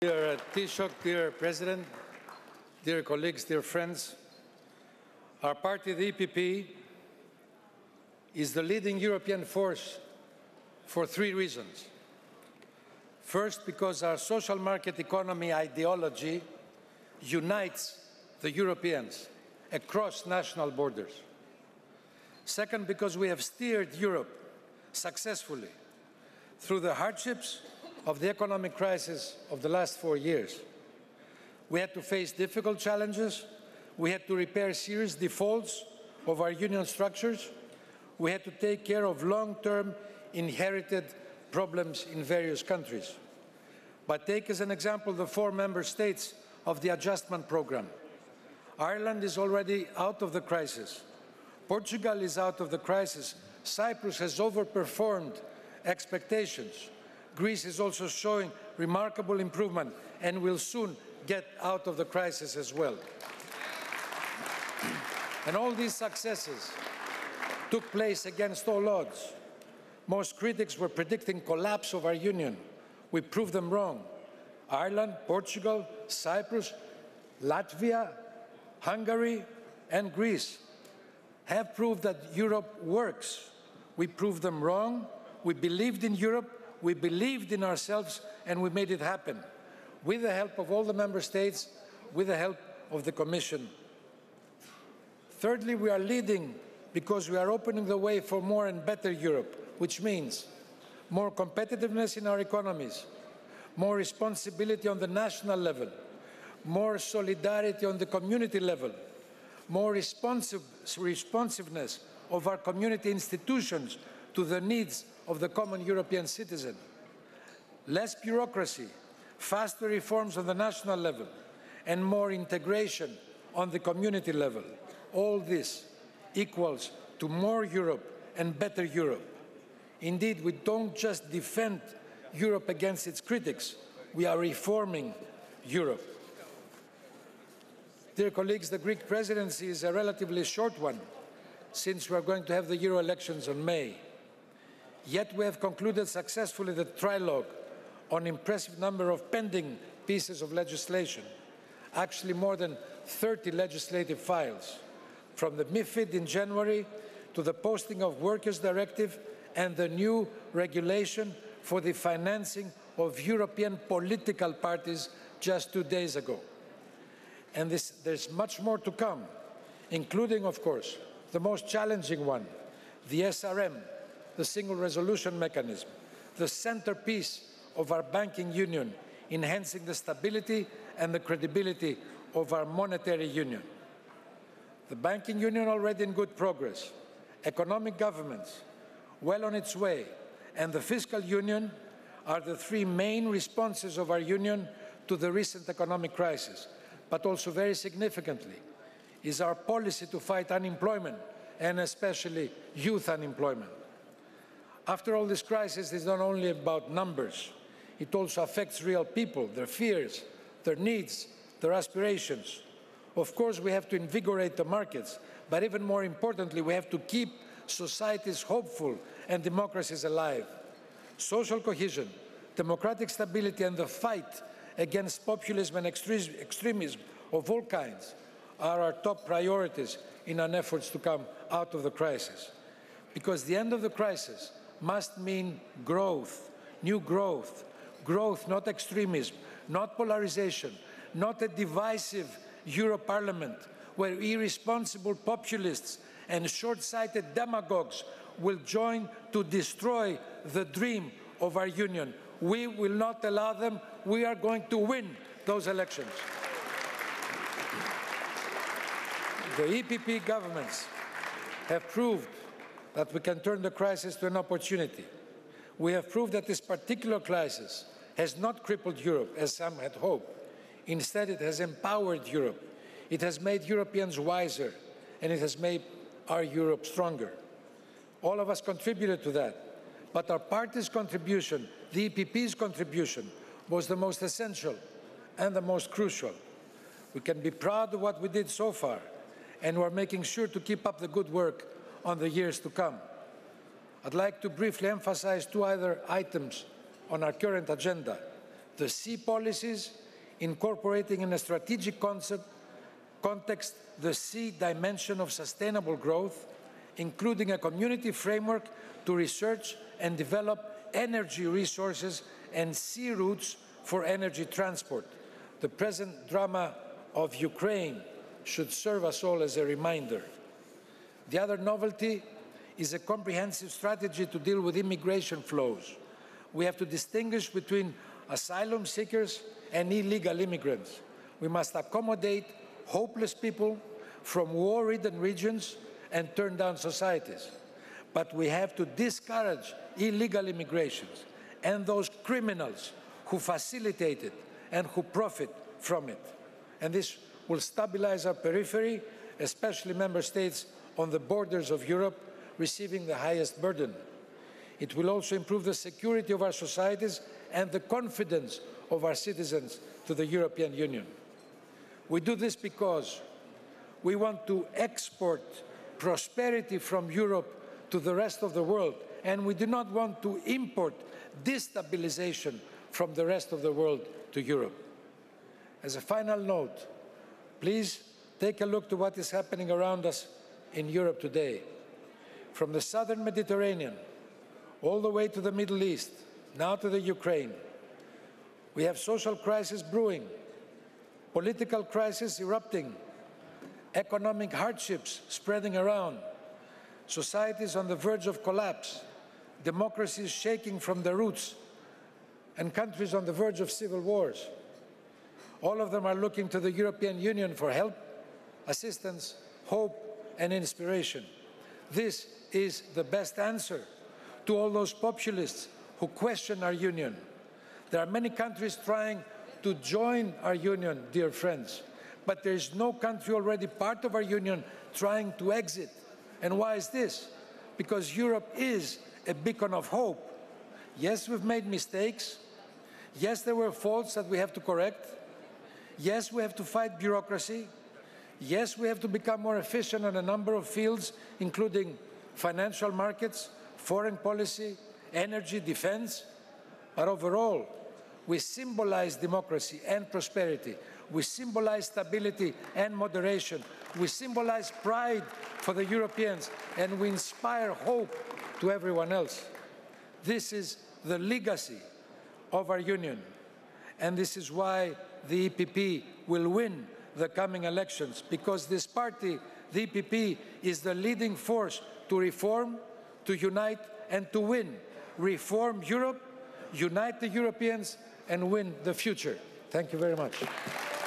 Dear Taoiseach, dear President, dear colleagues, dear friends, our party, the EPP, is the leading European force for three reasons. First, because our social market economy ideology unites the Europeans across national borders. Second, because we have steered Europe successfully through the hardships of the economic crisis of the last 4 years. We had to face difficult challenges. We had to repair serious defaults of our union structures. We had to take care of long-term inherited problems in various countries. But take as an example the 4 member states of the adjustment programme. Ireland is already out of the crisis. Portugal is out of the crisis. Cyprus has overperformed expectations. Greece is also showing remarkable improvement and will soon get out of the crisis as well. And all these successes took place against all odds. Most critics were predicting collapse of our union. We proved them wrong. Ireland, Portugal, Cyprus, Latvia, Hungary, and Greece have proved that Europe works. We proved them wrong. We believed in Europe, we believed in ourselves, and we made it happen, with the help of all the member states, with the help of the Commission. Thirdly, we are leading because we are opening the way for more and better Europe, which means more competitiveness in our economies, more responsibility on the national level, more solidarity on the community level, more responsiveness of our community institutions to the needs of the common European citizen, less bureaucracy, faster reforms on the national level, and more integration on the community level. All this equals to more Europe and better Europe. Indeed, we don't just defend Europe against its critics, we are reforming Europe. Dear colleagues, the Greek presidency is a relatively short one, since we are going to have the Euro elections in May. Yet we have concluded successfully the trilogue on an impressive number of pending pieces of legislation, actually more than 30 legislative files, from the MiFID in January to the Posting of Workers Directive and the new regulation for the financing of European political parties just 2 days ago. And there's much more to come, including, of course, the most challenging one, the SRM, the Single Resolution Mechanism, the centerpiece of our banking union, enhancing the stability and the credibility of our monetary union. The banking union already in good progress, economic governance well on its way, and the fiscal union are the 3 main responses of our union to the recent economic crisis. But also very significantly is our policy to fight unemployment, and especially youth unemployment. After all, this crisis is not only about numbers, it also affects real people, their fears, their needs, their aspirations. Of course, we have to invigorate the markets, but even more importantly, we have to keep societies hopeful and democracies alive. Social cohesion, democratic stability, and the fight against populism and extremism of all kinds are our top priorities in our efforts to come out of the crisis. Because the end of the crisis must mean growth, new growth, growth, not extremism, not polarization, not a divisive Euro Parliament where irresponsible populists and short-sighted demagogues will join to destroy the dream of our union. We will not allow them. We are going to win those elections. The EPP governments have proved that we can turn the crisis to an opportunity. We have proved that this particular crisis has not crippled Europe, as some had hoped. Instead, it has empowered Europe. It has made Europeans wiser, and it has made our Europe stronger. All of us contributed to that. But our party's contribution, the EPP's contribution, was the most essential and the most crucial. We can be proud of what we did so far, and we're making sure to keep up the good work on the years to come. I'd like to briefly emphasize 2 other items on our current agenda. the sea policies, incorporating in a strategic context the sea dimension of sustainable growth, including a community framework to research and develop energy resources and sea routes for energy transport. The present drama of Ukraine should serve us all as a reminder. The other novelty is a comprehensive strategy to deal with immigration flows. We have to distinguish between asylum seekers and illegal immigrants. We must accommodate hopeless people from war-ridden regions and turn-down societies. But we have to discourage illegal immigrations and those criminals who facilitate it and who profit from it. And this will stabilize our periphery, especially member states on the borders of Europe, receiving the highest burden. It will also improve the security of our societies and the confidence of our citizens to the European Union. We do this because we want to export prosperity from Europe to the rest of the world, and we do not want to import destabilization from the rest of the world to Europe. As a final note, please take a look to what is happening around us in Europe today. From the southern Mediterranean, all the way to the Middle East, now to the Ukraine, we have social crisis brewing, political crisis erupting, economic hardships spreading around, societies on the verge of collapse, democracies shaking from the roots, and countries on the verge of civil wars. All of them are looking to the European Union for help, assistance, hope, and inspiration. This is the best answer to all those populists who question our union. There are many countries trying to join our union, dear friends, but there is no country already part of our union trying to exit. And why is this? Because Europe is a beacon of hope. Yes, we've made mistakes. Yes, there were faults that we have to correct. Yes, we have to fight bureaucracy. Yes, we have to become more efficient on a number of fields, including financial markets, foreign policy, energy, defense. But overall, we symbolize democracy and prosperity. We symbolize stability and moderation. We symbolize pride for the Europeans, and we inspire hope to everyone else. This is the legacy of our union, and this is why the EPP will win the coming elections, because this party, the EPP, is the leading force to reform, to unite, and to win. Reform Europe, unite the Europeans, and win the future. Thank you very much.